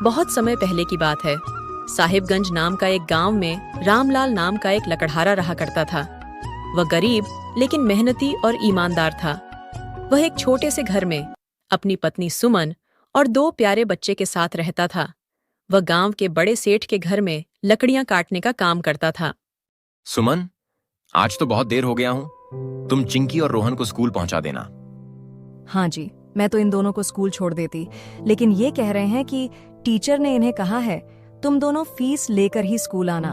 बहुत समय पहले की बात है। साहिबगंज नाम का एक गांव में रामलाल नाम का एक लकड़हारा रहा करता था। वह गरीब लेकिन मेहनती और ईमानदार था। वह एक छोटे से घर में अपनी पत्नी सुमन और 2 प्यारे बच्चे के साथ रहता था। वह गांव के बड़े सेठ के घर में लकड़ियां काटने का काम करता था। सुमन, आज तो बहुत देर हो गया हूँ। तुम चिंकी और रोहन को स्कूल पहुंचा देना। हाँ जी, मैं तो इन दोनों को स्कूल छोड़ देती, लेकिन ये कह रहे हैं कि टीचर ने इन्हें कहा है तुम दोनों फीस लेकर ही स्कूल आना।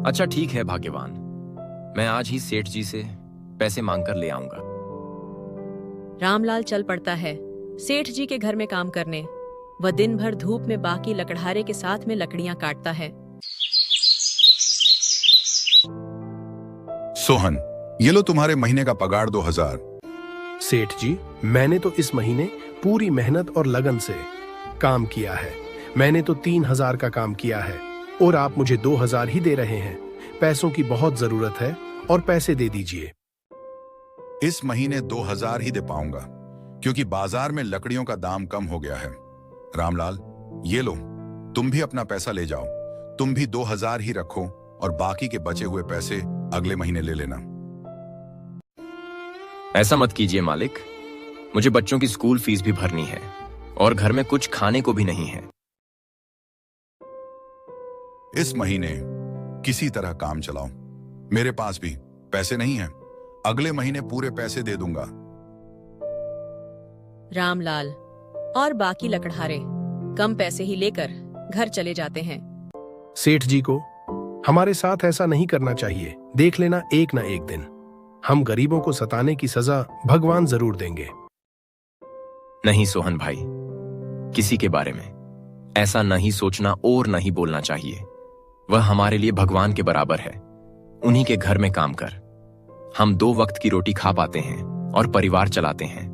अच्छा ठीक है भाग्यवान, मैं आज ही सेठ जी से पैसे मांगकर ले आऊंगा। रामलाल चल पड़ता है सेठ जी के घर में काम करने। वह दिन भर धूप में बाकी लकड़हारे के साथ में लकड़ियां काटता है। सोहन, ये लो तुम्हारे महीने का पगार 2000। सेठ जी, मैंने तो इस महीने पूरी मेहनत और लगन से काम किया है। मैंने तो 3000 का काम किया है और आप मुझे 2000 ही दे रहे हैं। पैसों की बहुत जरूरत है और पैसे दे दीजिए। इस महीने 2000 ही दे पाऊंगा क्योंकि बाजार में लकड़ियों का दाम कम हो गया है। रामलाल, ये लो, तुम भी अपना पैसा ले जाओ। तुम भी 2000 ही रखो और बाकी के बचे हुए पैसे अगले महीने ले लेना। ऐसा मत कीजिए मालिक, मुझे बच्चों की स्कूल फीस भी भरनी है और घर में कुछ खाने को भी नहीं है। इस महीने किसी तरह काम चलाओ। मेरे पास भी पैसे नहीं हैं। अगले महीने पूरे पैसे दे दूंगा। रामलाल और बाकी लकड़हारे कम पैसे ही लेकर घर चले जाते हैं। सेठ जी को हमारे साथ ऐसा नहीं करना चाहिए। देख लेना, एक ना एक दिन हम गरीबों को सताने की सजा भगवान जरूर देंगे। नहीं सोहन भाई, किसी के बारे में ऐसा नहीं सोचना और नहीं बोलना चाहिए। वह हमारे लिए भगवान के बराबर है। उन्हीं के घर में काम कर हम 2 वक्त की रोटी खा पाते हैं और परिवार चलाते हैं।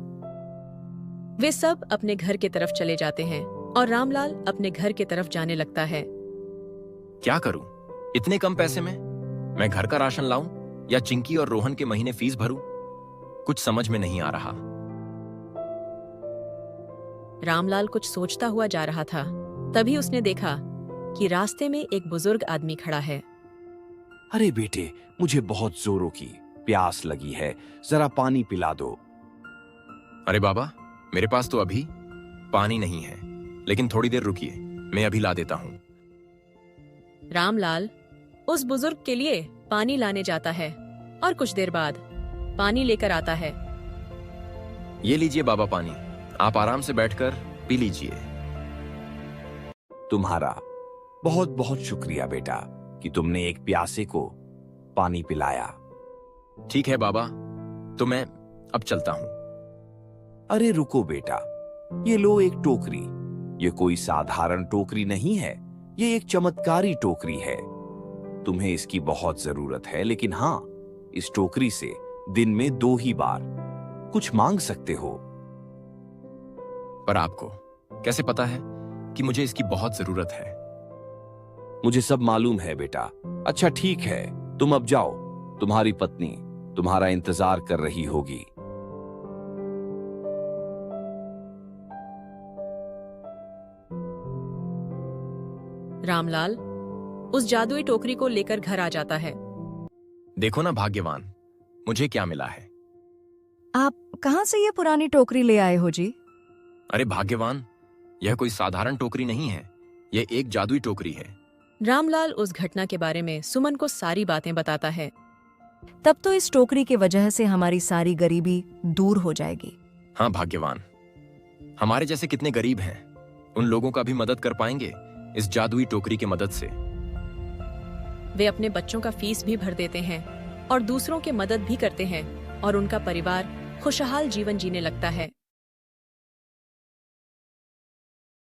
वे सब अपने घर की तरफ चले जाते हैं और रामलाल अपने घर की तरफ जाने लगता है। क्या करूं इतने कम पैसे में? मैं घर का राशन लाऊं या चिंकी और रोहन के महीने फीस भरूं? कुछ समझ में नहीं आ रहा। रामलाल कुछ सोचता हुआ जा रहा था। तभी उसने देखा कि रास्ते में एक बुजुर्ग आदमी खड़ा है। अरे बेटे, मुझे बहुत जोरों की प्यास लगी है, जरा पानी पिला दो। अरे बाबा, मेरे पास तो अभी पानी नहीं है, लेकिन थोड़ी देर रुकिए, मैं अभी ला देता हूं। रामलाल उस बुजुर्ग के लिए पानी लाने जाता है और कुछ देर बाद पानी लेकर आता है। ये लीजिए बाबा पानी, आप आराम से बैठकर पी लीजिए। तुम्हारा बहुत बहुत शुक्रिया बेटा कि तुमने एक प्यासे को पानी पिलाया। ठीक है बाबा, तो मैं अब चलता हूं। अरे रुको बेटा, ये लो एक टोकरी। ये कोई साधारण टोकरी नहीं है, ये एक चमत्कारी टोकरी है। तुम्हें इसकी बहुत जरूरत है, लेकिन हाँ, इस टोकरी से दिन में 2 ही बार कुछ मांग सकते हो। पर आपको कैसे पता है कि मुझे इसकी बहुत जरूरत है? मुझे सब मालूम है बेटा। अच्छा ठीक है, तुम अब जाओ, तुम्हारी पत्नी तुम्हारा इंतजार कर रही होगी। रामलाल उस जादुई टोकरी को लेकर घर आ जाता है। देखो ना भाग्यवान, मुझे क्या मिला है। आप कहाँ से ये पुरानी टोकरी ले आए हो जी? अरे भाग्यवान, यह कोई साधारण टोकरी नहीं है, यह एक जादुई टोकरी है। रामलाल उस घटना के बारे में सुमन को सारी बातें बताता है। तब तो इस टोकरी की वजह से हमारी सारी गरीबी दूर हो जाएगी। हाँ भाग्यवान, हमारे जैसे कितने गरीब हैं, उन लोगों का भी मदद कर पाएंगे इस जादुई टोकरी की मदद से। वे अपने बच्चों का फीस भी भर देते हैं और दूसरों की मदद भी करते हैं और उनका परिवार खुशहाल जीवन जीने लगता है।